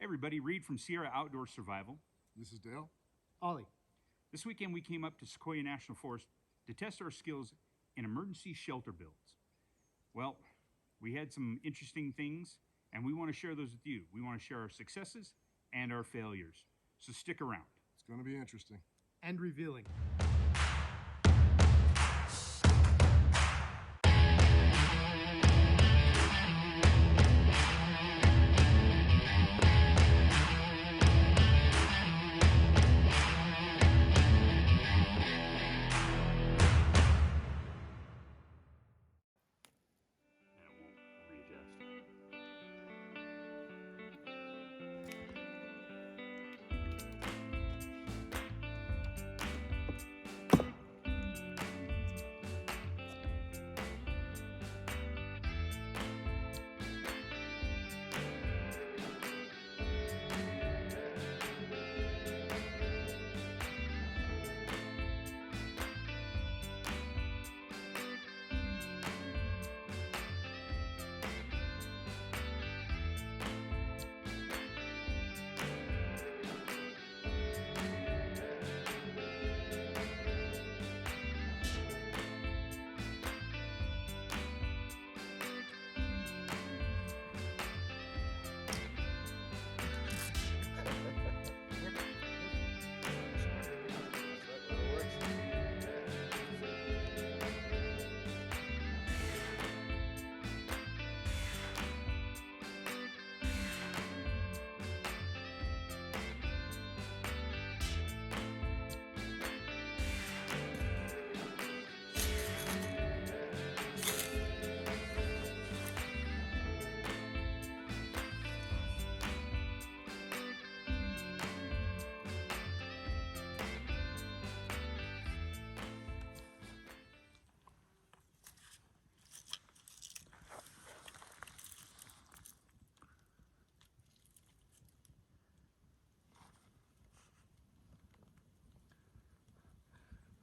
Hey everybody, Reed from Sierra Outdoor Survival. This is Dale. Ollie. This weekend we came up to Sequoia National Forest to test our skills in emergency shelter builds. Well, we had some interesting things and we want to share those with you. We want to share our successes and our failures. So stick around. It's going to be interesting. And revealing.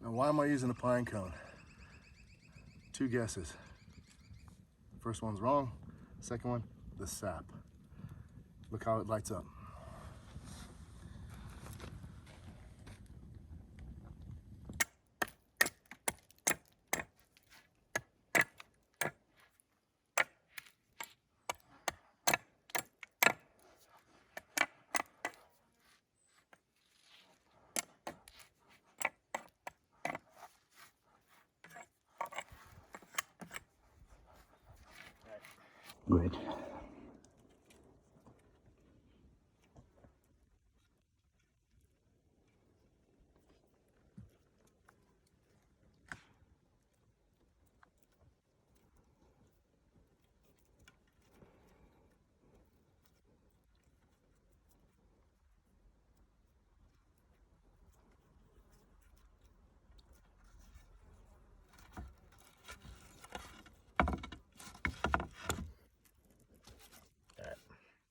Now, why am I using a pine cone? Two guesses. First one's wrong. Second one, the sap. Look how it lights up. Good.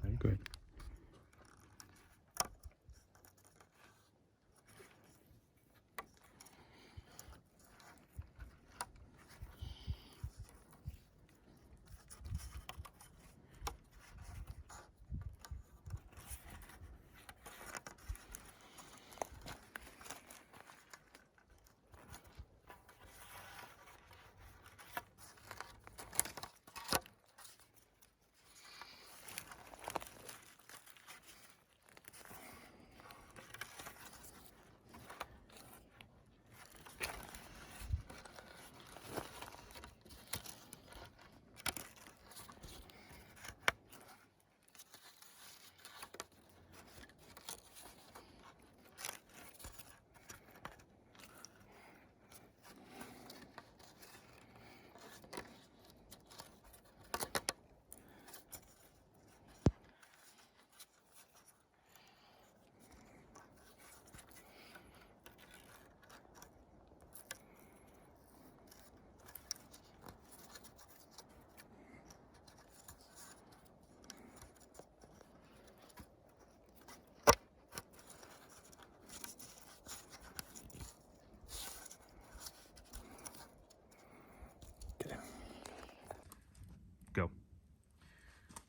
Very good.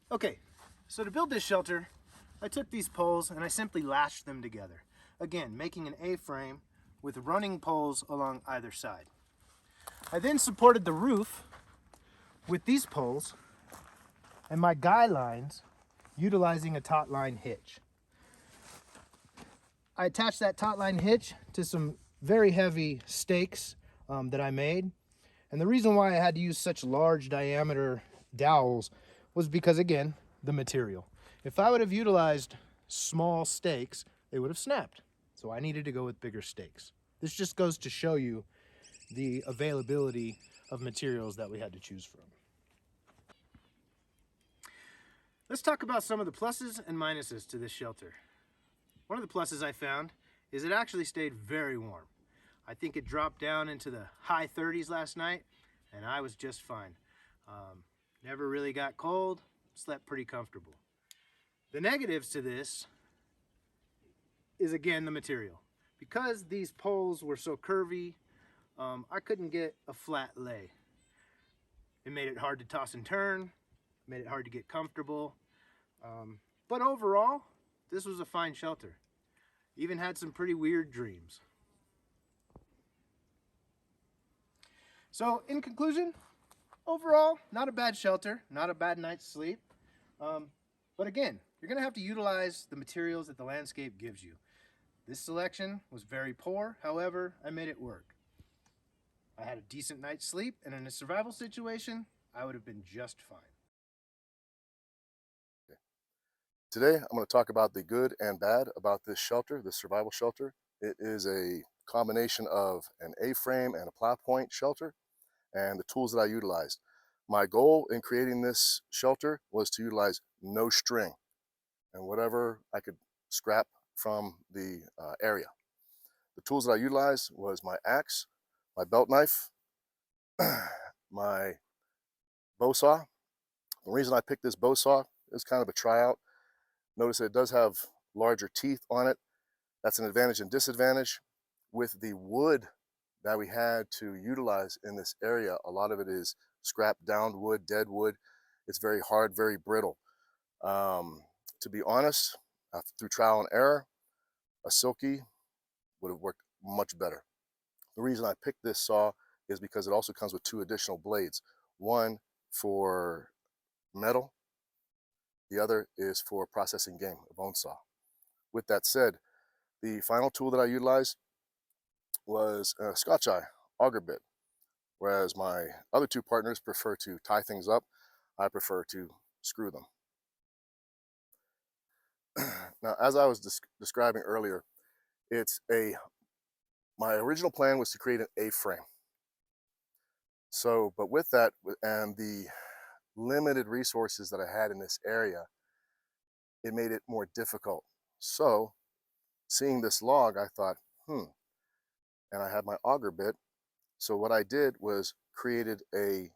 Okay, so to build this shelter, I took these poles and I simply lashed them together, again making an A-frame with running poles along either side. I then supported the roof with these poles and my guy lines utilizing a taut line hitch. I attached that taut line hitch to some very heavy stakes that I made. And the reason why I had to use such large diameter dowels was because, again, the material. If I would have utilized small stakes, they would have snapped. So I needed to go with bigger stakes. This just goes to show you the availability of materials that we had to choose from. Let's talk about some of the pluses and minuses to this shelter. One of the pluses I found is it actually stayed very warm. I think it dropped down into the high 30s last night and I was just fine. Never really got cold, slept pretty comfortable. The negatives to this is again the material. Because these poles were so curvy, I couldn't get a flat lay. It made it hard to toss and turn, made it hard to get comfortable. But overall, this was a fine shelter. Even had some pretty weird dreams. So in conclusion, overall, not a bad shelter, not a bad night's sleep. But again, you're gonna have to utilize the materials that the landscape gives you. This selection was very poor, however, I made it work. I had a decent night's sleep, and in a survival situation, I would have been just fine. Today, I'm going to talk about the good and bad about this shelter, this survival shelter. It is a combination of an A-frame and a plow point shelter and the tools that I utilized. My goal in creating this shelter was to utilize no string and whatever I could scrap from the area. The tools that I utilized was my axe, my belt knife, my bow saw. The reason I picked this bow saw is kind of a tryout. Notice that it does have larger teeth on it. That's an advantage and disadvantage. With the wood that we had to utilize in this area, a lot of it is scrap downed wood, dead wood. It's very hard, very brittle. To be honest, through trial and error, a silky would have worked much better. The reason I picked this saw is because it also comes with 2 additional blades. One for metal, the other is for processing game, a bone saw. With that said, the final tool that I utilized was a Scotch eye auger bit. Whereas my other 2 partners prefer to tie things up, I prefer to screw them. Now, as I was describing earlier, my original plan was to create an A-frame. So, but with that and the limited resources that I had in this area, it made it more difficult. So, seeing this log, I thought, and I had my auger bit. So what I did was created I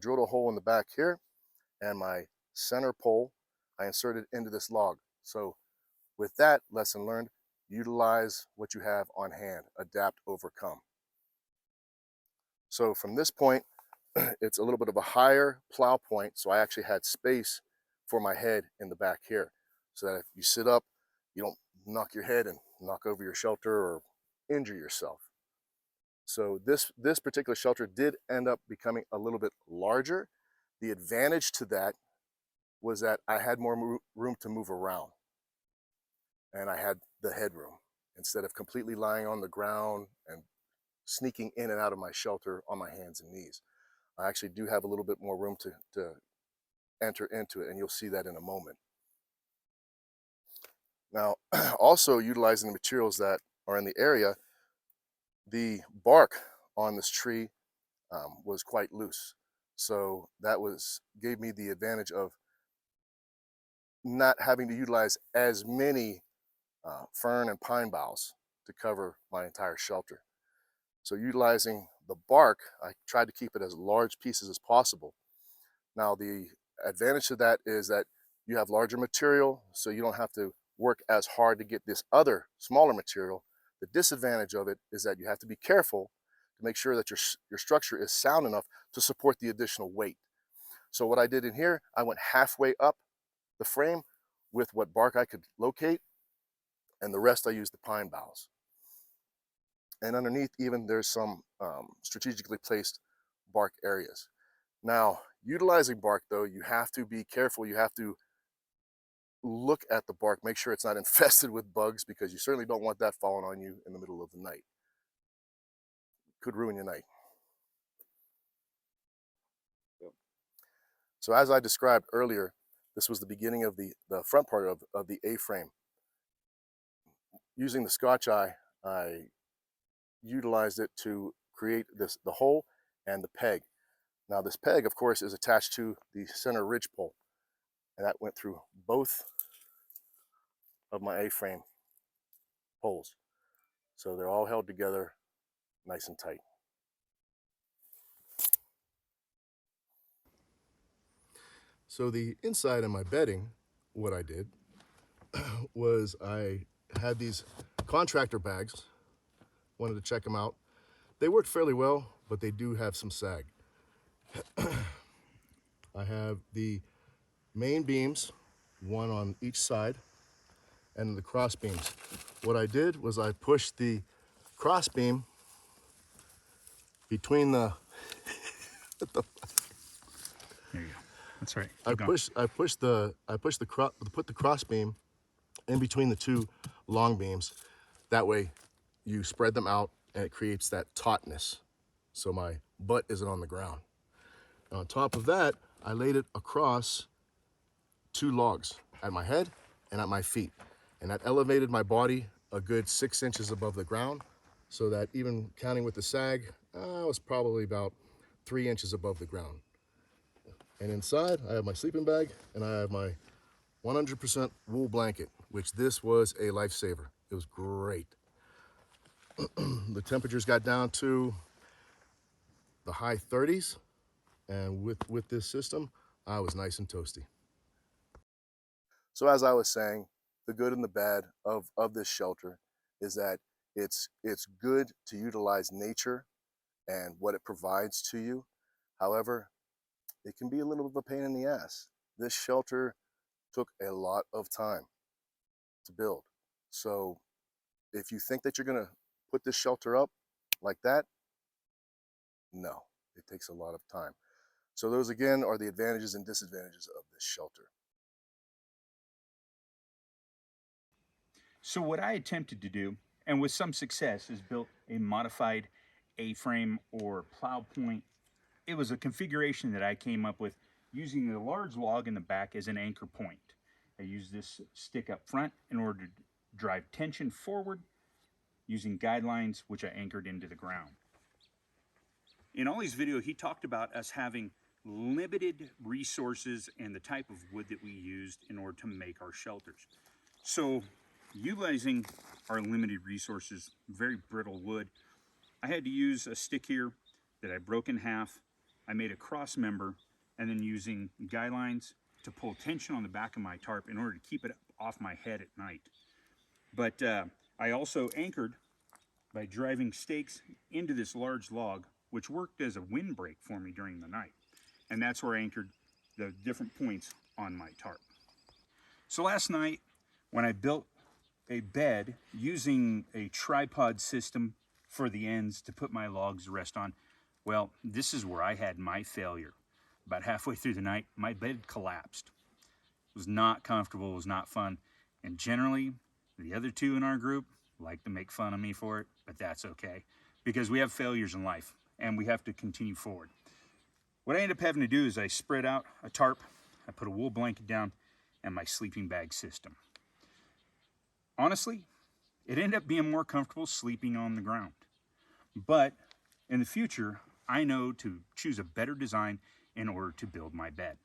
drilled a hole in the back here, and my center pole I inserted into this log. So with that lesson learned, utilize what you have on hand, adapt, overcome. So from this point, it's a little bit of a higher plow point, so I actually had space for my head in the back here, so that if you sit up, you don't knock your head and knock over your shelter or injure yourself. So this particular shelter did end up becoming a little bit larger. The advantage to that was that I had more room to move around, and I had the headroom instead of completely lying on the ground and sneaking in and out of my shelter on my hands and knees. I actually do have a little bit more room to enter into it, and you'll see that in a moment. Now, also utilizing the materials that are in the area, the bark on this tree was quite loose. So that gave me the advantage of not having to utilize as many fern and pine boughs to cover my entire shelter. So utilizing the bark, I tried to keep it as large pieces as possible. Now the advantage to that is that you have larger material, so you don't have to work as hard to get this other smaller material. The disadvantage of it is that you have to be careful to make sure that your structure is sound enough to support the additional weight. So what I did in here, I went halfway up the frame with what bark I could locate, and the rest I used the pine boughs. And underneath even there's some strategically placed bark areas. Now, utilizing bark though, you have to be careful. You have to look at the bark, make sure it's not infested with bugs, because you certainly don't want that falling on you in the middle of the night. Could ruin your night. So as I described earlier, this was the beginning of the front part of the A-frame. Using the Scotch eye, I utilized it to create the hole and the peg. Now this peg, of course, is attached to the center ridge pole, and that went through both of my A-frame poles. So they're all held together nice and tight. So the inside of my bedding, what I did was I had these contractor bags, wanted to check them out. They work fairly well, but they do have some sag. I have the main beams, one on each side, and the cross beams. What I did was I pushed the cross beam between the There you go. That's right. I put the cross beam in between the two long beams. That way you spread them out and it creates that tautness, so my butt isn't on the ground. And on top of that, I laid it across two logs at my head and at my feet, and that elevated my body a good 6 inches above the ground, so that even counting with the sag, I was probably about 3 inches above the ground. And inside, I have my sleeping bag, and I have my 100% wool blanket, which this was a lifesaver. It was great. The temperatures got down to the high 30s, and with this system, I was nice and toasty. So as I was saying, the good and the bad of this shelter is that it's good to utilize nature and what it provides to you. However, it can be a little bit of a pain in the ass. This shelter took a lot of time to build. So if you think that you're gonna put this shelter up like that, no, it takes a lot of time. So those again are the advantages and disadvantages of this shelter. So what I attempted to do, and with some success, is built a modified A-frame or plow point. It was a configuration that I came up with using a large log in the back as an anchor point. I used this stick up front in order to drive tension forward using guidelines which I anchored into the ground. In Ollie's video, he talked about us having limited resources and the type of wood that we used in order to make our shelters. So utilizing our limited resources, very brittle wood, I had to use a stick here that I broke in half. I made a cross member, and then using guy lines to pull tension on the back of my tarp in order to keep it off my head at night. But I also anchored by driving stakes into this large log, which worked as a windbreak for me during the night. And that's where I anchored the different points on my tarp. So last night, when I built a bed using a tripod system for the ends to put my logs to rest on, well, this is where I had my failure. About halfway through the night, my bed collapsed. It was not comfortable, it was not fun, and generally, the other two in our group like to make fun of me for it, but that's okay, because we have failures in life, and we have to continue forward. What I ended up having to do is I spread out a tarp, I put a wool blanket down, and my sleeping bag system. Honestly, it ended up being more comfortable sleeping on the ground. But in the future, I know to choose a better design in order to build my bed.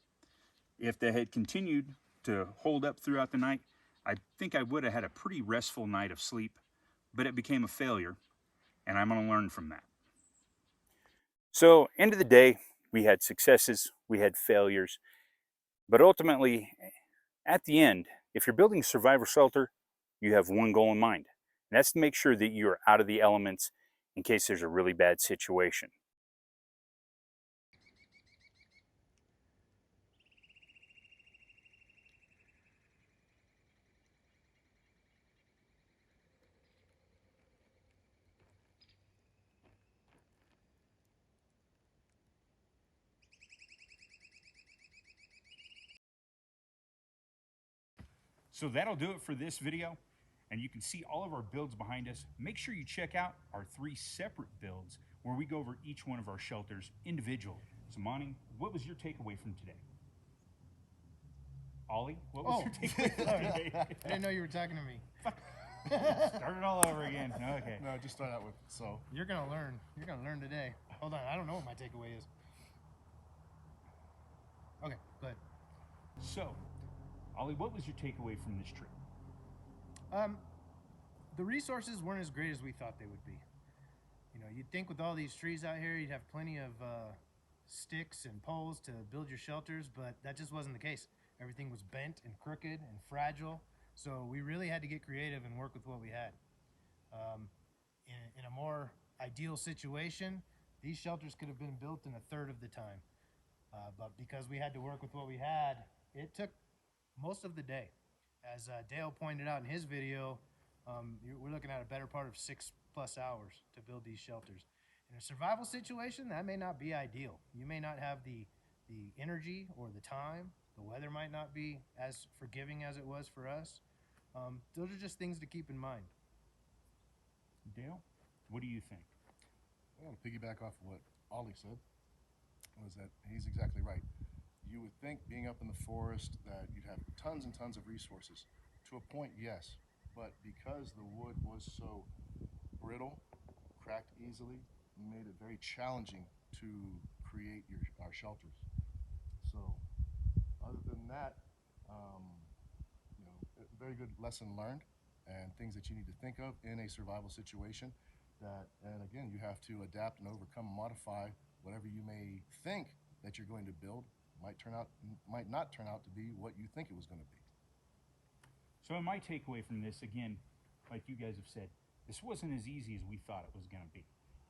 If they had continued to hold up throughout the night, I think I would have had a pretty restful night of sleep, but it became a failure, and I'm going to learn from that. So, end of the day, we had successes, we had failures, but ultimately, at the end, if you're building a survival shelter, you have one goal in mind, and that's to make sure that you're out of the elements in case there's a really bad situation. So that'll do it for this video. And you can see all of our builds behind us. Make sure you check out our 3 separate builds where we go over each one of our shelters individually. So Monty, what was your takeaway from today? Ollie, what was your takeaway from today? I didn't know you were talking to me. Start it all over again. Okay. No, just start out with so. You're gonna learn. You're gonna learn today. Hold on, I don't know what my takeaway is. Okay, go ahead. So, Ollie, what was your takeaway from this trip? The resources weren't as great as we thought they would be. You know, you'd think with all these trees out here, you'd have plenty of sticks and poles to build your shelters, but that just wasn't the case. Everything was bent and crooked and fragile, so we really had to get creative and work with what we had. In a more ideal situation, these shelters could have been built in a third of the time. But because we had to work with what we had, it took most of the day. As Dale pointed out in his video, we're looking at a better part of 6+ hours to build these shelters. In a survival situation, that may not be ideal. You may not have the energy or the time. The weather might not be as forgiving as it was for us. Those are just things to keep in mind. Dale, what do you think? I want to piggyback off of what Ollie said. Was that he's exactly right. You would think being up in the forest that you'd have tons and tons of resources. To a point, yes, but because the wood was so brittle, cracked easily, made it very challenging to create our shelters. So, other than that, you know, a very good lesson learned and things that you need to think of in a survival situation. And again, you have to adapt and overcome and modify whatever you may think that you're going to build. Might not turn out to be what you think it was going to be. So my takeaway from this, again, like you guys have said, this wasn't as easy as we thought it was going to be.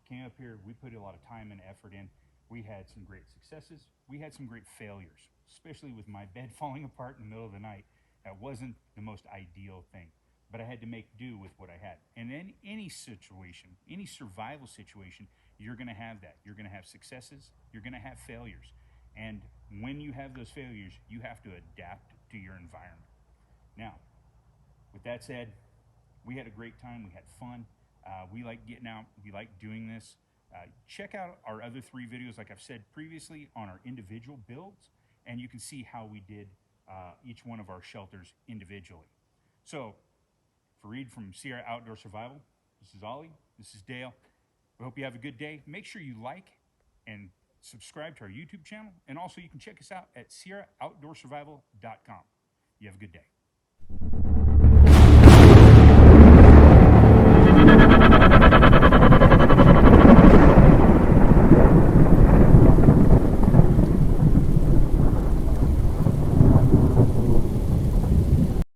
Came up here, we put a lot of time and effort in. We had some great successes. We had some great failures, especially with my bed falling apart in the middle of the night. That wasn't the most ideal thing, but I had to make do with what I had. And in any situation, any survival situation, you're going to have that. You're going to have successes. You're going to have failures. And when you have those failures, you have to adapt to your environment. Now, with that said, we had a great time. We had fun. We like getting out. We like doing this. Check out our other 3 videos, like I've said previously, on our individual builds, and you can see how we did each one of our shelters individually. So, for Reed from Sierra Outdoor Survival, this is Ollie. This is Dale. We hope you have a good day. Make sure you like and subscribe to our YouTube channel, and also you can check us out at SierraOutdoorSurvival.com. You have a good day.